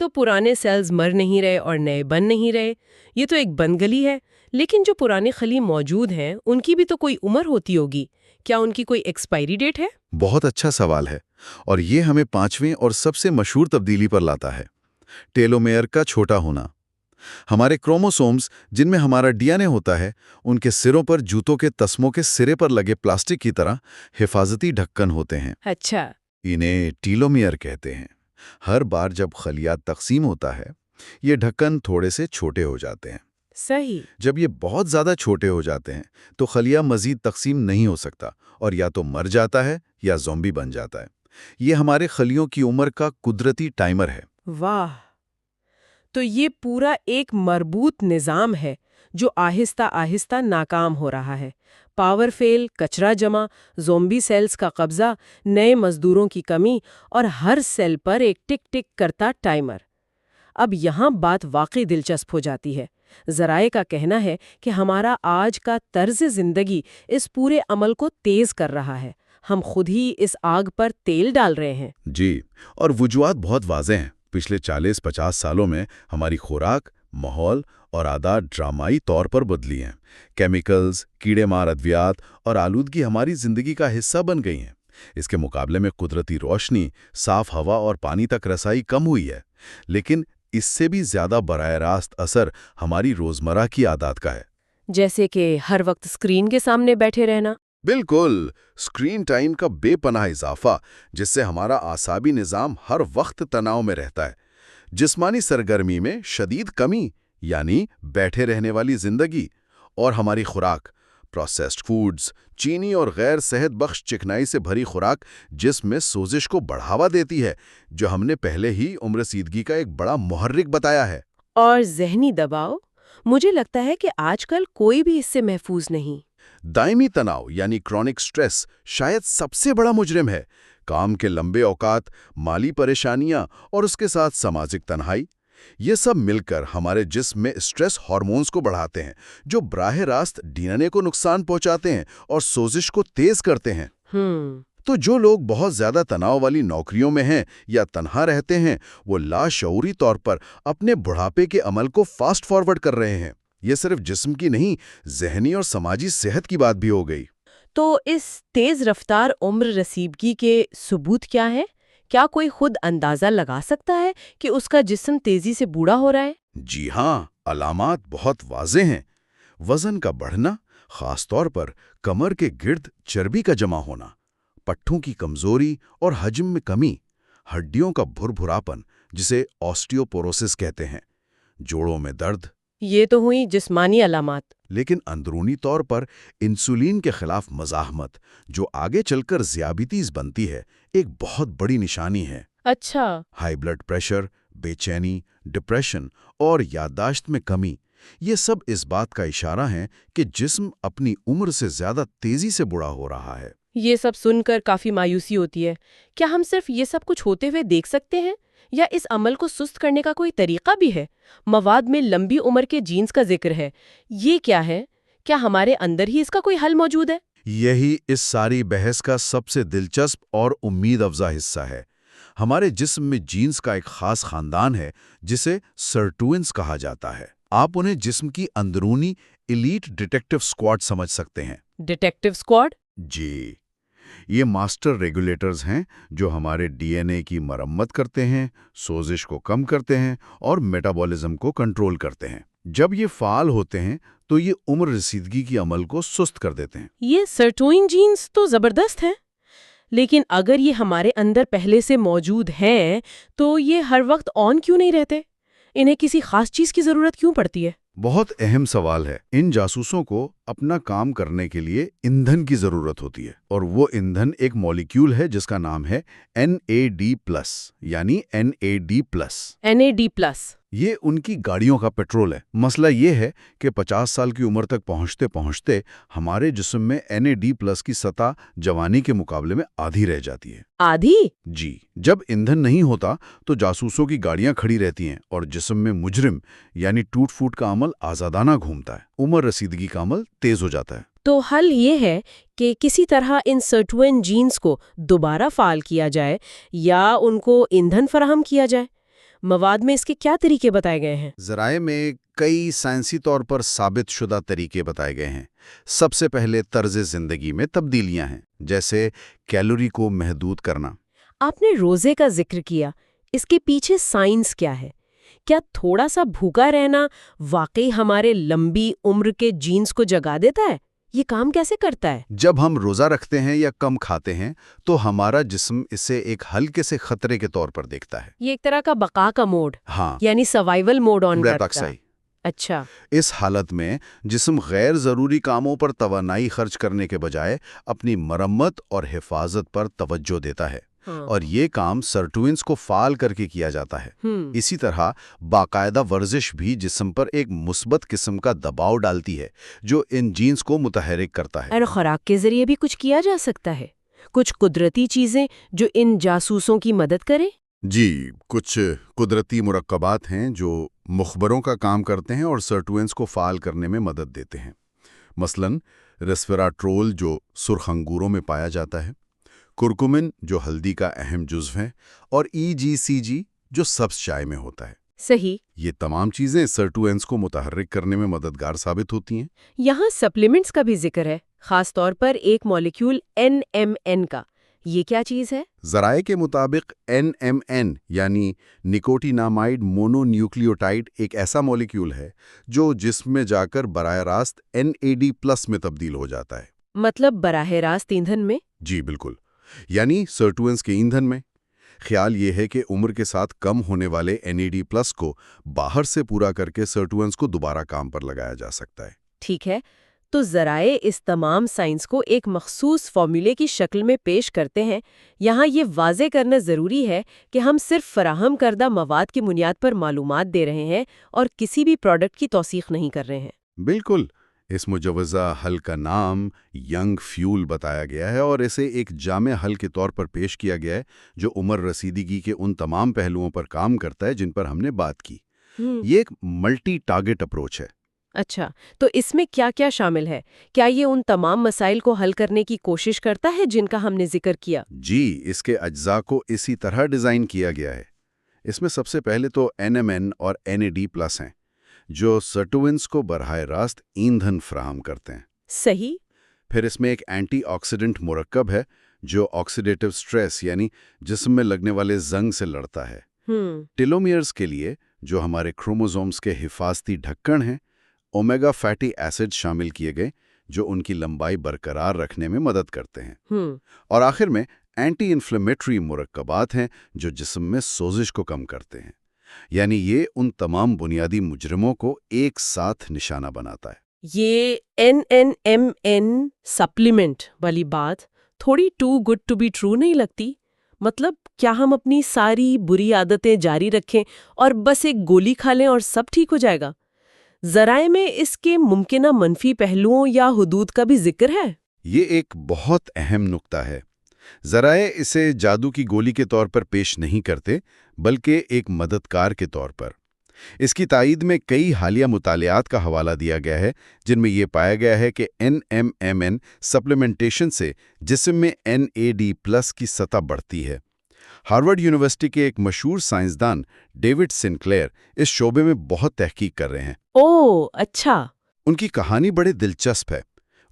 تو پرانے سیلز مر نہیں رہے اور نئے بن نہیں رہے، یہ تو ایک بند گلی ہے۔ لیکن جو پرانے خلی موجود ہیں ان کی بھی تو کوئی عمر ہوتی ہوگی، کیا ان کی کوئی ایکسپائری ڈیٹ ہے؟ بہت اچھا سوال ہے، اور یہ ہمیں 5ویں اور سب سے مشہور تبدیلی پر لاتا ہے، ٹیلومیئر کا چھوٹا ہونا۔ ہمارے کروموسومز جن میں ہمارا ڈی این اے ہوتا ہے، ان کے سروں پر جوتوں کے تسموں کے سرے پر لگے پلاسٹک کی طرح حفاظتی ڈھکن ہوتے ہیں۔ اچھا۔ انہیں ٹیلومیئر کہتے ہیں۔ ہر بار جب خلیات تقسیم ہوتا ہے، یہ ڈھکن تھوڑے سے چھوٹے ہو جاتے ہیں۔ صحیح۔ جب یہ بہت زیادہ چھوٹے ہو جاتے ہیں تو خلیہ مزید تقسیم نہیں ہو سکتا اور یا تو مر جاتا ہے یا زومبی بن جاتا ہے۔ یہ ہمارے خلیوں کی عمر کا قدرتی ٹائمر ہے۔ واہ، تو یہ پورا ایک مربوط نظام ہے جو آہستہ آہستہ ناکام ہو رہا ہے۔ پاور فیل، کچرا جمع، زومبی سیلز کا قبضہ، نئے مزدوروں کی کمی، اور ہر سیل پر ایک ٹک ٹک کرتا ٹائمر۔ اب یہاں بات واقعی دلچسپ ہو جاتی ہے۔ ذرائع کا کہنا ہے کہ ہمارا آج کا طرز زندگی اس پورے عمل کو تیز کر رہا ہے۔ ہم خود ہی اس آگ پر تیل ڈال رہے ہیں۔ جی، اور وجوہات بہت واضح ہیں۔ پچھلے 40-50 سالوں میں ہماری خوراک، ماحول اور عادات ڈرامائی طور پر بدلی ہیں۔ کیمیکلز، کیڑے مار ادویات اور آلودگی ہماری زندگی کا حصہ بن گئی ہیں۔ اس کے مقابلے میں قدرتی روشنی، صاف ہوا اور پانی تک رسائی کم ہوئی ہے، لیکن اس سے بھی زیادہ براہ راست اثر ہماری روزمرہ کی عادات کا ہے۔ جیسے کہ ہر وقت اسکرین کے سامنے بیٹھے رہنا۔ بالکل، اسکرین ٹائم کا بے پناہ اضافہ، جس سے ہمارا اعصابی نظام ہر وقت تناؤ میں رہتا ہے۔ جسمانی سرگرمی میں شدید کمی، یعنی بیٹھے رہنے والی زندگی، اور ہماری خوراک، پروسیسڈ فوڈز، چینی اور غیر صحت بخش چکنائی سے بھری خوراک جسم میں سوزش کو بڑھاوا دیتی ہے، جو ہم نے پہلے ہی عمر رسیدگی کا ایک بڑا محرک بتایا ہے۔ اور ذہنی دباؤ، مجھے لگتا ہے کہ آج کل کوئی بھی اس سے محفوظ نہیں۔ دائمی تناؤ یعنی کرونک سٹریس شاید سب سے بڑا مجرم ہے۔ کام کے لمبے اوقات، مالی پریشانیاں اور اس کے ساتھ سماجک تنہائی، یہ سب مل کر ہمارے جسم میں سٹریس ہارمونز کو بڑھاتے ہیں، جو براہ راست ڈی این اے کو نقصان پہنچاتے ہیں اور سوزش کو تیز کرتے ہیں۔ تو جو لوگ بہت زیادہ تناؤ والی نوکریوں میں ہیں یا تنہا رہتے ہیں، وہ لاشعوری طور پر اپنے بڑھاپے کے عمل کو فاسٹ فارورڈ کر رہے ہیں۔ یہ صرف جسم کی نہیں، ذہنی اور سماجی صحت کی بات بھی ہو گئی۔ تو اس تیز رفتار عمر رسیدگی کے ثبوت کیا ہے؟ کیا کوئی خود اندازہ لگا سکتا ہے کہ اس کا جسم تیزی سے بوڑھا ہو رہا ہے؟ جی ہاں، علامات بہت واضح ہیں۔ وزن کا بڑھنا، خاص طور پر کمر کے گرد چربی کا جمع ہونا، پٹھوں کی کمزوری اور حجم میں کمی، ہڈیوں کا بھربھراپن جسے آسٹیوپوروسس کہتے ہیں، جوڑوں میں درد۔ یہ تو ہوئی جسمانی علامات۔ لیکن اندرونی طور پر انسولین کے خلاف مزاحمت، جو آگے چل کر ذیابیطیز بنتی ہے، ایک بہت بڑی نشانی ہے۔ اچھا۔ ہائی بلڈ پریشر، بے چینی، ڈپریشن اور یادداشت میں کمی، یہ سب اس بات کا اشارہ ہیں کہ جسم اپنی عمر سے زیادہ تیزی سے بوڑھا ہو رہا ہے۔ یہ سب سن کر کافی مایوسی ہوتی ہے۔ کیا ہم صرف یہ سب کچھ ہوتے ہوئے دیکھ سکتے ہیں، یا اس عمل کو سست کرنے کا کوئی طریقہ بھی ہے؟ مواد میں لمبی عمر کے جینز کا ذکر ہے، یہ کیا ہے؟ کیا ہمارے اندر ہی اس کا کوئی حل موجود ہے؟ یہی اس ساری بحث کا سب سے دلچسپ اور امید افزا حصہ ہے۔ ہمارے جسم میں جینز کا ایک خاص خاندان ہے جسے سرٹوئنز کہا جاتا ہے۔ آپ انہیں جسم کی اندرونی ایلیٹ ڈیٹیکٹیو اسکواڈ سمجھ سکتے ہیں۔ Detective squad? جی، یہ ماسٹر ریگولیٹرز ہیں جو ہمارے ڈی این اے کی مرمت کرتے ہیں، سوزش کو کم کرتے ہیں اور میٹابولزم کو کنٹرول کرتے ہیں۔ جب یہ فعال ہوتے ہیں تو یہ عمر رسیدگی کی عمل کو سست کر دیتے ہیں۔ یہ سرٹوئن جینز تو زبردست ہیں، لیکن اگر یہ ہمارے اندر پہلے سے موجود ہیں تو یہ ہر وقت آن کیوں نہیں رہتے؟ انہیں کسی خاص چیز کی ضرورت کیوں پڑتی ہے؟ بہت اہم سوال ہے۔ ان جاسوسوں کو اپنا کام کرنے کے لیے ایندھن کی ضرورت ہوتی ہے، اور وہ ایندھن ایک مالیکیول ہے جس کا نام ہے NAD+، یعنی NAD+۔ NAD+۔ یہ ان کی گاڑیوں کا پیٹرول ہے۔ مسئلہ یہ ہے کہ 50 سال کی عمر تک پہنچتے پہنچتے ہمارے جسم میں NAD+ کی سطح جوانی کے مقابلے میں آدھی رہ جاتی ہے۔ آدھی؟ جی، جب ایندھن نہیں ہوتا تو جاسوسوں کی گاڑیاں کھڑی رہتی ہیں اور جسم میں مجرم یعنی ٹوٹ پھوٹ کا عمل آزادانہ گھومتا ہے۔ عمر رسیدگی کا عمل تیز ہو جاتا ہے۔ تو حل یہ ہے کہ کسی طرح ان سرٹوئن جینز کو دوبارہ فعال کیا جائے یا ان کو ایندھن فراہم کیا جائے۔ مواد میں اس کے کیا طریقے بتائے گئے ہیں؟ ذرائع میں کئی سائنسی طور پر ثابت شدہ طریقے بتائے گئے ہیں۔ سب سے پہلے طرز زندگی میں تبدیلیاں ہیں، جیسے کیلوری کو محدود کرنا۔ آپ نے روزے کا ذکر کیا، اس کے پیچھے سائنس کیا ہے؟ کیا تھوڑا سا بھوکا رہنا واقعی ہمارے لمبی عمر کے جینز کو جگا دیتا ہے؟ یہ کام کیسے کرتا ہے؟ جب ہم روزہ رکھتے ہیں یا کم کھاتے ہیں تو ہمارا جسم اسے ایک ہلکے سے خطرے کے طور پر دیکھتا ہے۔ یہ ایک طرح کا بقا کا موڈ، ہاں، یعنی سروائیول موڈ آن کرتا ہے۔ صحیح۔ اچھا، اس حالت میں جسم غیر ضروری کاموں پر توانائی خرچ کرنے کے بجائے اپنی مرمت اور حفاظت پر توجہ دیتا ہے، اور یہ کام سرٹوئنز کو فعال کر کے کیا جاتا ہے۔ اسی طرح باقاعدہ ورزش بھی جسم پر ایک مثبت قسم کا دباؤ ڈالتی ہے جو ان جینز کو متحرک کرتا ہے۔ اور خوراک کے ذریعے بھی کچھ کیا جا سکتا ہے؟ کچھ قدرتی چیزیں جو ان جاسوسوں کی مدد کریں؟ جی، کچھ قدرتی مرکبات ہیں جو مخبروں کا کام کرتے ہیں اور سرٹوئنز کو فعال کرنے میں مدد دیتے ہیں۔ مثلاً ریسویراٹرول جو سرخ انگوروں میں پایا جاتا ہے، کرکومن جو ہلدی کا اہم جزو ہے، اور EGCG جو سبز چائے میں ہوتا ہے۔ صحیح۔ یہ تمام چیزیں سرٹوئنز کو متحرک کرنے میں مددگار ثابت ہوتی ہیں۔ یہاں سپلیمنٹس کا بھی ذکر ہے، خاص طور پر ایک مالیکیول NMN کا۔ یہ کیا چیز ہے؟ ذرائع کے مطابق NMN یعنی نکوٹینامائڈ مونو نیوکلیوٹائڈ ایک ایسا مالیکیول ہے جو جسم میں جا کر براہ راست NAD+ میں تبدیل ہو جاتا ہے۔ مطلب براہ راست ایندھن میں؟ جی بالکل، یعنی سرٹوئنز کے ایندھن میں۔ خیال یہ ہے کہ عمر کے ساتھ کم ہونے والے NAD+ کو باہر سے پورا کر کے سرٹوئنز کو دوبارہ کام پر لگایا جا سکتا ہے۔ ٹھیک ہے، تو ذرائع اس تمام سائنس کو ایک مخصوص فارمولے کی شکل میں پیش کرتے ہیں۔ یہاں یہ واضح کرنا ضروری ہے کہ ہم صرف فراہم کردہ مواد کی بنیاد پر معلومات دے رہے ہیں اور کسی بھی پروڈکٹ کی توثیق نہیں کر رہے ہیں۔ بالکل، اس مجوزہ حل کا نام ینگ فیول بتایا گیا ہے اور اسے ایک جامع حل کے طور پر پیش کیا گیا ہے جو عمر رسیدگی کے ان تمام پہلوؤں پر کام کرتا ہے جن پر ہم نے بات کی۔ یہ ایک ملٹی ٹارگٹ اپروچ ہے۔ اچھا، تو اس میں کیا کیا شامل ہے؟ کیا یہ ان تمام مسائل کو حل کرنے کی کوشش کرتا ہے جن کا ہم نے ذکر کیا؟ جی، اس کے اجزاء کو اسی طرح ڈیزائن کیا گیا ہے۔ اس میں سب سے پہلے تو NMN اور NAD+ ہیں جو سرٹوئنز کو براہ راست ایندھن فراہم کرتے ہیں۔ صحیح۔ پھر اس میں ایک اینٹی آکسیڈنٹ مرکب ہے جو آکسیڈیٹو سٹریس یعنی جسم میں لگنے والے زنگ سے لڑتا ہے۔ ٹیلومیئرز کے لیے جو ہمارے کروموزومز کے حفاظتی ڈھکن ہیں، اومیگا فیٹی ایسڈ شامل کیے گئے جو ان کی لمبائی برقرار رکھنے میں مدد کرتے ہیں۔ اور آخر میں اینٹی انفلیمیٹری مرکبات ہیں جو جسم میں سوزش کو کم کرتے ہیں۔ یعنی یہ ان تمام بنیادی مجرموں کو ایک ساتھ نشانہ بناتا ہے۔ یہ NNMN سپلیمنٹ والی بات تھوڑی too good to be true نہیں لگتی؟ مطلب کیا ہم اپنی ساری بری عادتیں جاری رکھیں اور بس ایک گولی کھا لیں اور سب ٹھیک ہو جائے گا؟ ذرائع میں اس کے ممکنہ منفی پہلوؤں یا حدود کا بھی ذکر ہے؟ یہ ایک بہت اہم نقطہ ہے۔ ذرائع اسے جادو کی گولی کے طور پر پیش نہیں کرتے بلکہ ایک مددگار کے طور پر۔ اس کی تائید میں کئی حالیہ مطالعات کا حوالہ دیا گیا ہے جن میں یہ پایا گیا ہے کہ NMN سپلیمنٹیشن سے جسم میں NAD+ کی سطح بڑھتی ہے۔ ہارورڈ یونیورسٹی کے ایک مشہور سائنسدان ڈیوڈ سنکلیئر اس شعبے میں بہت تحقیق کر رہے ہیں۔ اوہ، اچھا۔ ان کی کہانی بڑی دلچسپ ہے۔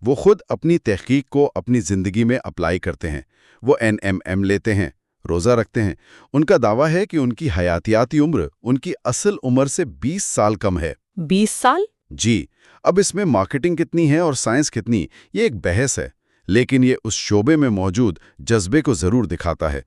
وہ خود اپنی تحقیق کو اپنی زندگی میں اپلائی کرتے ہیں۔ وہ NMN لیتے ہیں، روزہ رکھتے ہیں۔ ان کا دعویٰ ہے کہ ان کی حیاتیاتی عمر ان کی اصل عمر سے 20 سال کم ہے۔ 20 سال؟ جی، اب اس میں مارکیٹنگ کتنی ہے اور سائنس کتنی، یہ ایک بحث ہے، لیکن یہ اس شعبے میں موجود جذبے کو ضرور دکھاتا ہے۔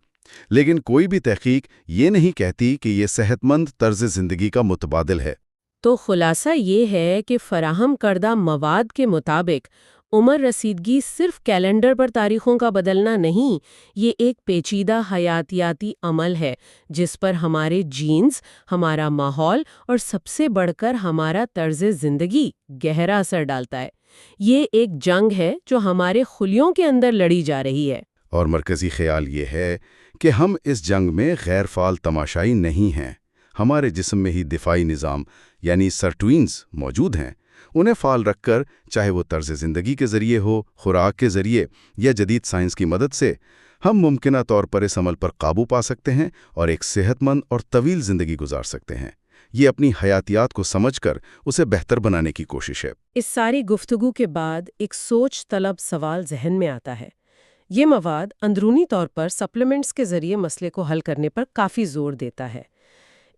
لیکن کوئی بھی تحقیق یہ نہیں کہتی کہ یہ صحت مند طرز زندگی کا متبادل ہے۔ تو خلاصہ یہ ہے کہ فراہم کردہ مواد کے مطابق عمر رسیدگی صرف کیلنڈر پر تاریخوں کا بدلنا نہیں، یہ ایک پیچیدہ حیاتیاتی عمل ہے جس پر ہمارے جینز، ہمارا ماحول اور سب سے بڑھ کر ہمارا طرز زندگی گہرا اثر ڈالتا ہے۔ یہ ایک جنگ ہے جو ہمارے خلیوں کے اندر لڑی جا رہی ہے۔ اور مرکزی خیال یہ ہے کہ ہم اس جنگ میں غیر فعال تماشائی نہیں ہیں۔ ہمارے جسم میں ہی دفاعی نظام یعنی سرٹوئنز موجود ہیں۔ انہیں فعال رکھ کر، چاہے وہ طرز زندگی کے ذریعے ہو، خوراک کے ذریعے یا جدید سائنس کی مدد سے، ہم ممکنہ طور پر اس عمل پر قابو پا سکتے ہیں اور ایک صحت مند اور طویل زندگی گزار سکتے ہیں۔ یہ اپنی حیاتیات کو سمجھ کر اسے بہتر بنانے کی کوشش ہے۔ اس ساری گفتگو کے بعد ایک سوچ طلب سوال ذہن میں آتا ہے۔ یہ مواد اندرونی طور پر سپلیمنٹس کے ذریعے مسئلے کو حل کرنے پر کافی زور دیتا ہے۔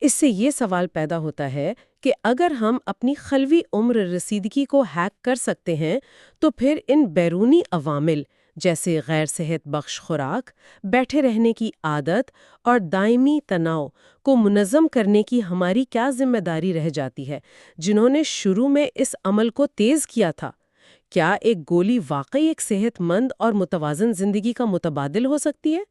اس سے یہ سوال پیدا ہوتا ہے کہ اگر ہم اپنی خلوی عمر رسیدگی کو ہیک کر سکتے ہیں تو پھر ان بیرونی عوامل جیسے غیر صحت بخش خوراک، بیٹھے رہنے کی عادت اور دائمی تناؤ کو منظم کرنے کی ہماری کیا ذمہ داری رہ جاتی ہے، جنہوں نے شروع میں اس عمل کو تیز کیا تھا؟ کیا ایک گولی واقعی ایک صحت مند اور متوازن زندگی کا متبادل ہو سکتی ہے؟